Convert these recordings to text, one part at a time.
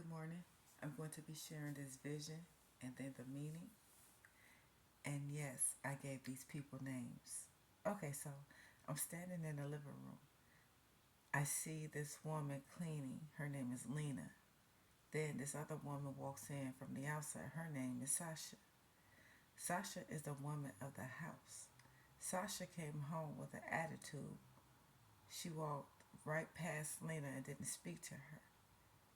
Good morning. I'm going to be sharing this vision and then the meaning. And yes, I gave these people names. Okay, so I'm standing in the living room. I see this woman cleaning. Her name is Lena. Then this other woman walks in from the outside. Her name is Sasha. Sasha is the woman of the house. Sasha came home with an attitude. She walked right past Lena and didn't speak to her.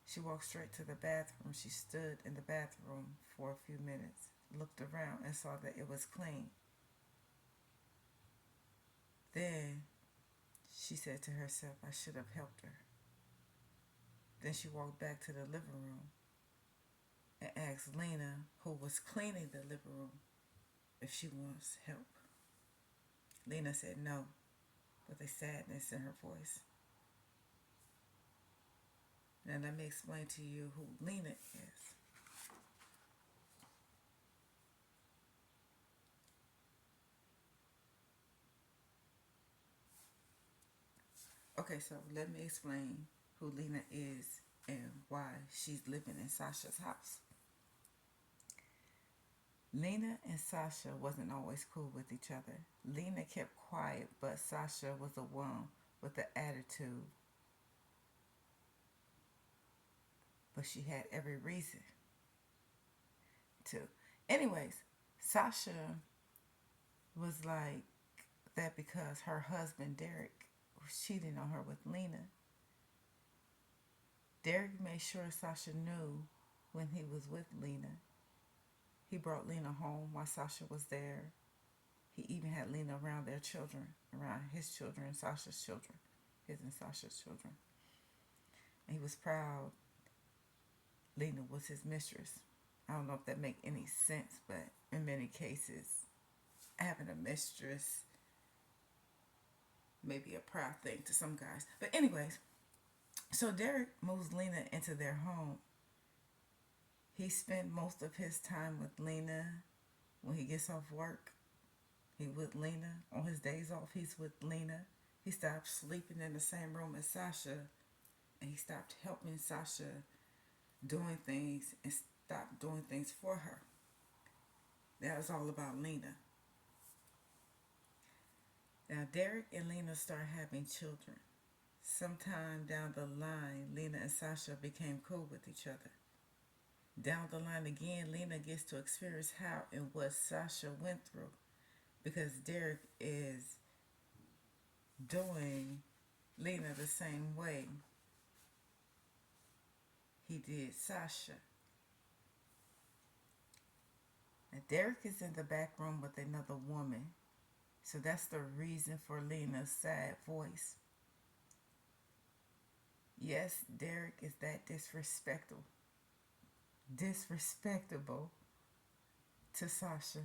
She walked straight to the bathroom. She stood in the bathroom for a few minutes, looked around, and saw that it was clean. Then she said to herself, I should have helped her. Then she walked back to the living room and asked Lena, who was cleaning the living room, if she wants help. Lena said no, with a sadness in her voice. Now let me explain to you who Lena is. Okay, so let me explain who Lena is and why she's living in Sasha's house. Lena and Sasha wasn't always cool with each other. Lena kept quiet, but Sasha was the one with the attitude. But she had every reason to. Anyways, Sasha was like that because her husband Derek was cheating on her with Lena. Derek made sure Sasha knew when he was with Lena. He brought Lena home while Sasha was there. He even had Lena around their children, around his children and Sasha's children, his and Sasha's children. And he was proud Lena was his mistress. I don't know if that make any sense, but in many cases, having a mistress may be a proud thing to some guys. But anyways, so Derek moves Lena into their home. He spent most of his time with Lena when he gets off work. He with Lena. On his days off, he's with Lena. He stopped sleeping in the same room as Sasha, and he stopped helping Sasha doing things and stopped doing things for her. That was all about Lena. Now, Derek and Lena start having children. Sometime down the line, Lena and Sasha became cool with each other. Down the line again, Lena gets to experience how and what Sasha went through because Derek is doing Lena the same way he did Sasha. Now, Derek is in the back room with another woman, so that's the reason for Lena's sad voice. Yes, Derek is that disrespectable to Sasha.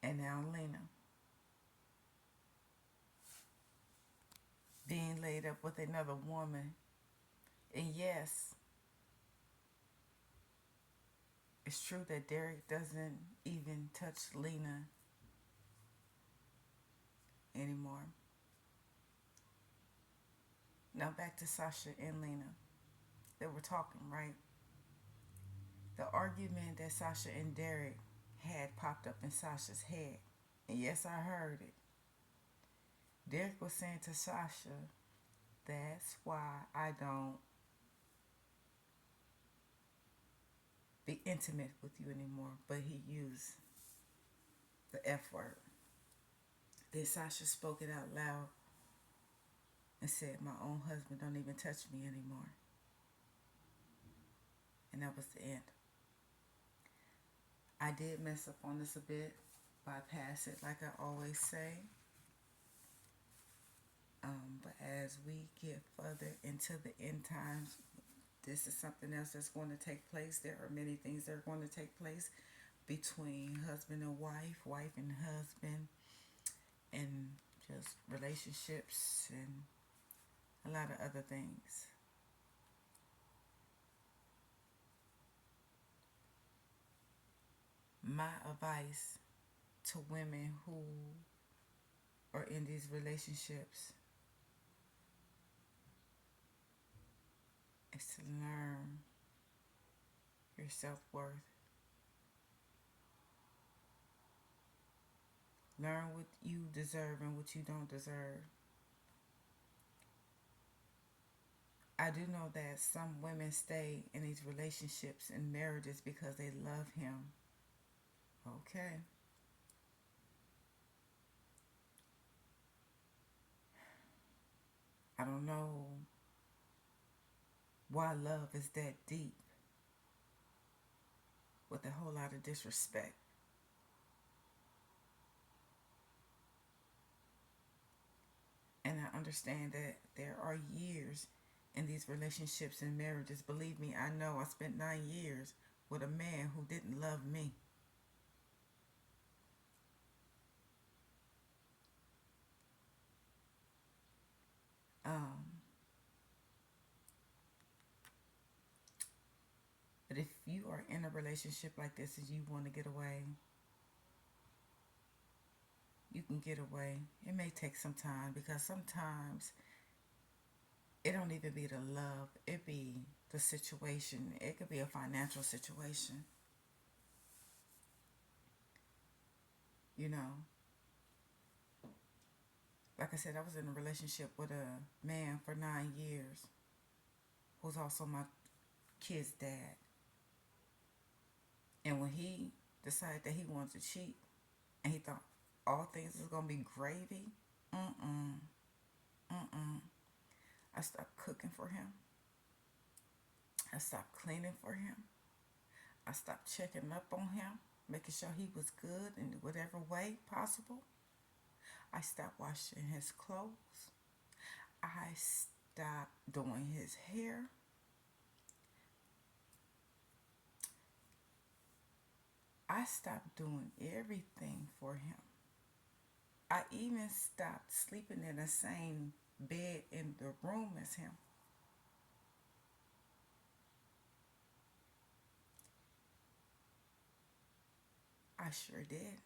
And now Lena being laid up with another woman. And yes, it's true that Derek doesn't even touch Lena anymore. Now back to Sasha and Lena. They were talking, right? The argument that Sasha and Derek had popped up in Sasha's head. And yes, I heard it. Derek was saying to Sasha, that's why I don't be intimate with you anymore. But he used the F word. Then Sasha spoke it out loud and said, my own husband don't even touch me anymore. And that was the end. I did mess up on this a bit, bypass it like I always say. But as we get further into the end times, this is something else that's going to take place. There are many things that are going to take place between husband and wife and husband, and just relationships and a lot of other things. My advice to women who or in these relationships is to learn your self-worth. Learn what you deserve and what you don't deserve. I do know that some women stay in these relationships and marriages because they love him. Okay. I don't know why love is that deep with a whole lot of disrespect. And I understand that there are years in these relationships and marriages. Believe me, I know I spent 9 years with a man who didn't love me. Um, but if you are in a relationship like this and you want to get away, you can get away. It may take some time because sometimes it don't even be the love. It be the situation. It could be a financial situation. You know, like I said, I was in a relationship with a man for 9 years who's also my kid's dad. And when he decided that he wanted to cheat and he thought all things was going to be gravy, mm-mm, mm-mm. I stopped cooking for him. I stopped cleaning for him. I stopped checking up on him, making sure he was good in whatever way possible. I stopped washing his clothes. I stopped doing his hair. I stopped doing everything for him. I even stopped sleeping in the same bed in the room as him. I sure did.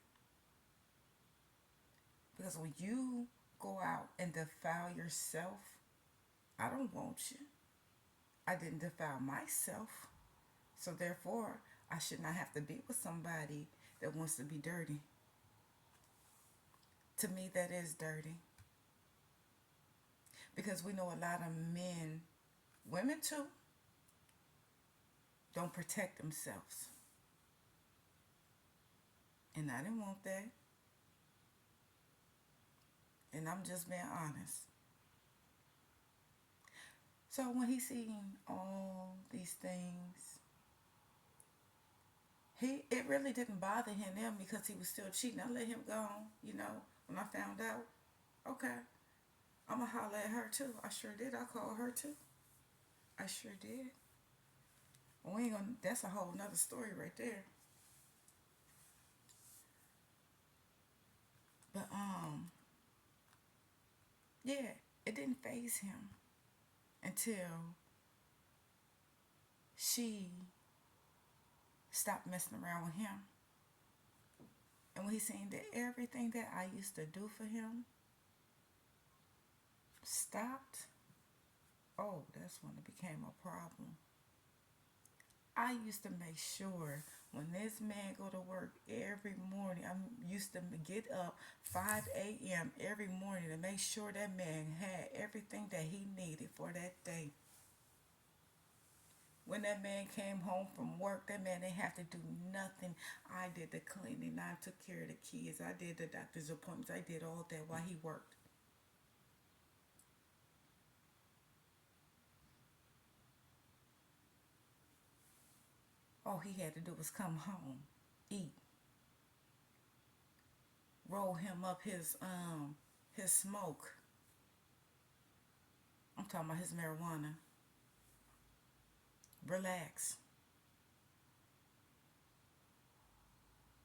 Because when you go out and defile yourself, I don't want you. I didn't defile myself. So therefore, I should not have to be with somebody that wants to be dirty. To me, that is dirty. Because we know a lot of men, women too, don't protect themselves. And I didn't want that. And I'm just being honest. So when he seen all these things, it really didn't bother him because he was still cheating. I let him go on, when I found out. Okay, I'm going to holler at her too. I sure did. I called her too. I sure did. We ain't gonna, that's a whole nother story right there. But yeah, it didn't faze him until she stopped messing around with him. And when he seen that everything that I used to do for him stopped, oh, that's when it became a problem. I used to make sure when this man go to work every morning, I used to get up 5 a.m. every morning to make sure that man had everything that he needed for that day. When that man came home from work, that man didn't have to do nothing. I did the cleaning. I took care of the kids. I did the doctor's appointments. I did all that while he worked. All he had to do was come home, eat, roll him up his smoke. I'm talking about his marijuana. Relax.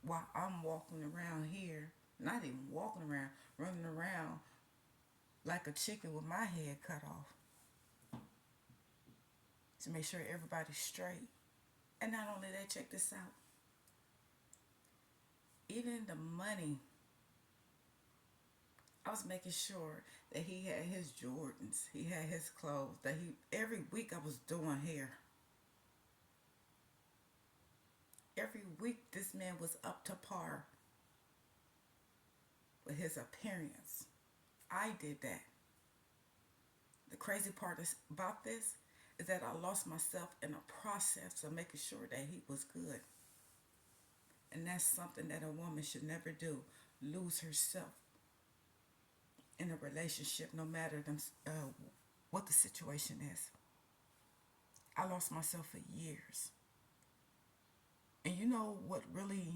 While I'm walking around here, not even walking around, running around like a chicken with my head cut off to make sure everybody's straight. And not only that, check this out. Even the money I was making sure that he had his Jordans, he had his clothes, that he every week I was doing hair. Every week this man was up to par with his appearance. I did that. The crazy part about this is that I lost myself in a process of making sure that he was good. And that's something that a woman should never do. Lose herself in a relationship, no matter what the situation is. I lost myself for years. And you know what really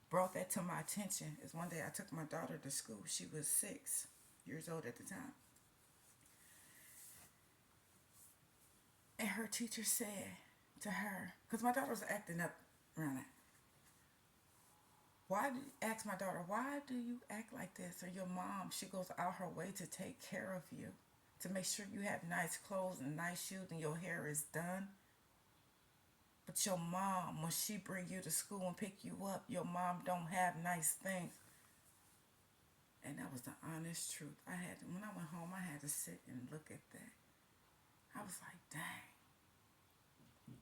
brought that to my attention is one day I took my daughter to school. She was 6 years old at the time. And her teacher said to her, because my daughter was acting up around it. Ask my daughter, why do you act like this? Or your mom, she goes out her way to take care of you, to make sure you have nice clothes and nice shoes and your hair is done. But your mom, when she bring you to school and pick you up, your mom don't have nice things. And that was the honest truth. When I went home, I had to sit and look at that. I was like, dang.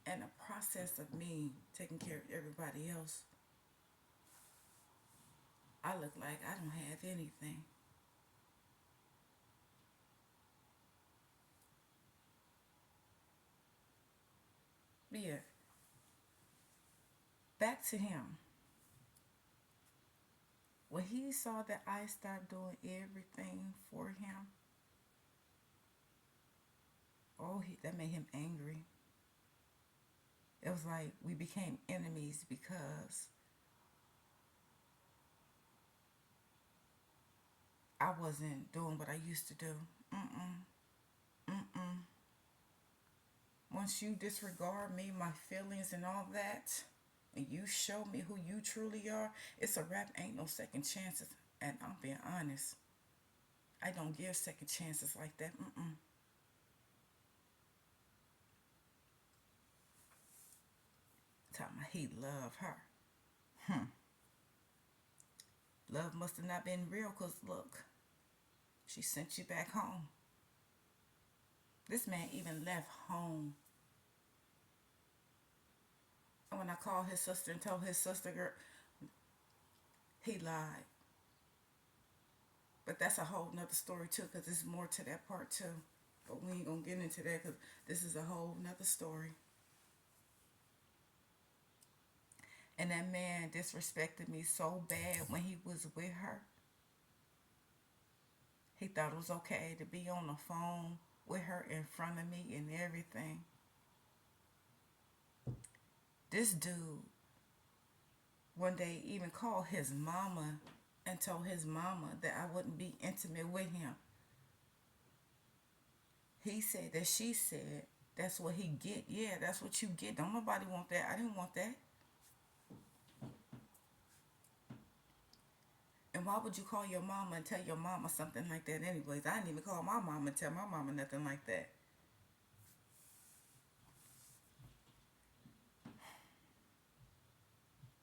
And the process of me taking care of everybody else, I look like I don't have anything. But yeah, back to him. When he saw that I stopped doing everything for him, that made him angry. It was like we became enemies because I wasn't doing what I used to do. Mm-mm. Once you disregard me, my feelings and all that, and you show me who you truly are, it's a wrap. Ain't no second chances. And I'm being honest. I don't give second chances like that. Tell me he loved her. Love must have not been real because look, she sent you back home. This man even left home. And when I called his sister and told his sister, girl, he lied. But that's a whole nother story too, because there's more to that part too. But we ain't gonna get into that because this is a whole nother story. And that man disrespected me so bad when he was with her. He thought it was okay to be on the phone with her in front of me and everything. This dude one day even called his mama and told his mama that I wouldn't be intimate with him. He said that she said that's what he get. Yeah, that's what you get. Don't nobody want that. I didn't want that. And why would you call your mama and tell your mama something like that anyways? I didn't even call my mama and tell my mama nothing like that.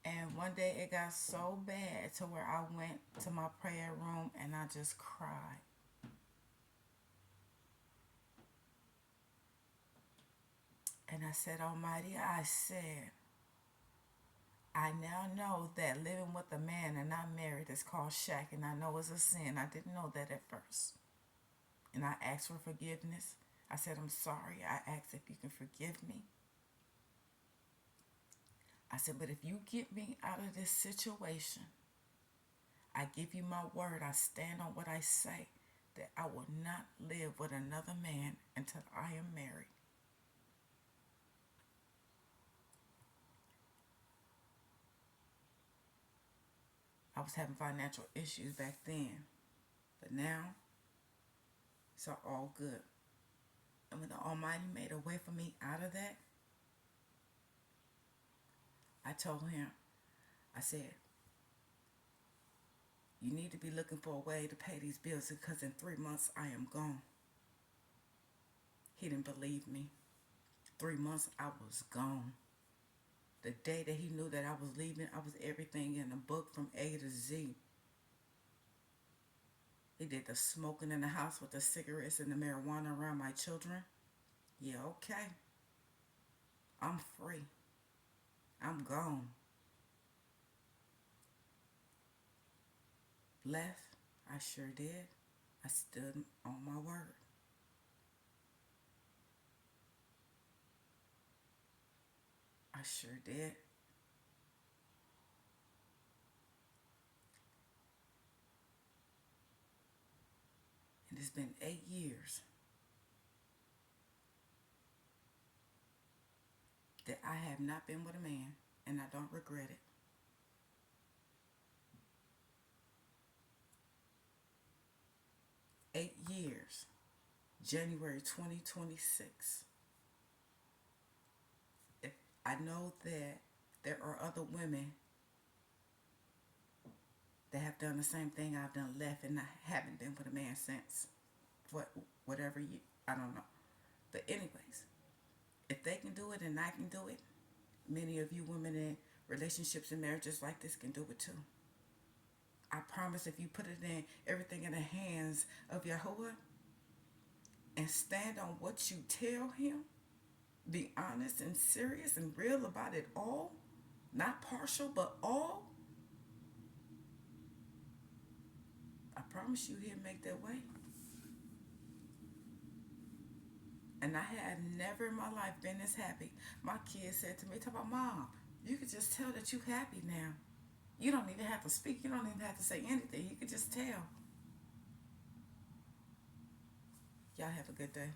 And one day it got so bad to where I went to my prayer room and I just cried. And I said, Almighty, I said, I now know that living with a man and not married is called shack, and I know it's a sin. I didn't know that at first. And I asked for forgiveness. I said, I'm sorry. I asked if you can forgive me. I said, but if you get me out of this situation, I give you my word. I stand on what I say, that I will not live with another man until I am married. I was having financial issues back then, but now it's all good. And when the Almighty made a way for me out of that, I told him, I said, you need to be looking for a way to pay these bills because in 3 months I am gone. He didn't believe me. 3 months I was gone. The day that he knew that I was leaving, I was everything in a book from A to Z. He did the smoking in the house with the cigarettes and the marijuana around my children. Yeah, okay. I'm free. I'm gone. Left. I sure did. I stood on my word. I sure did. And it's been 8 years that I have not been with a man, and I don't regret it. 8 years. January 2026. If I know that there are other women that have done the same thing I've done, left, and I haven't been with a man since. What, whatever you, I don't know. But anyways, if they can do it and I can do it, many of you women in relationships and marriages like this can do it too. I promise if you put it in everything in the hands of Yahuwah and stand on what you tell him, be honest and serious and real about it all, not partial but all, I promise you he'll make that way. And I had never in my life been this happy. My kids said to me, talk about, Mom, you could just tell that you happy now. You don't even have to speak. You don't even have to say anything. You could just tell. Y'all have a good day.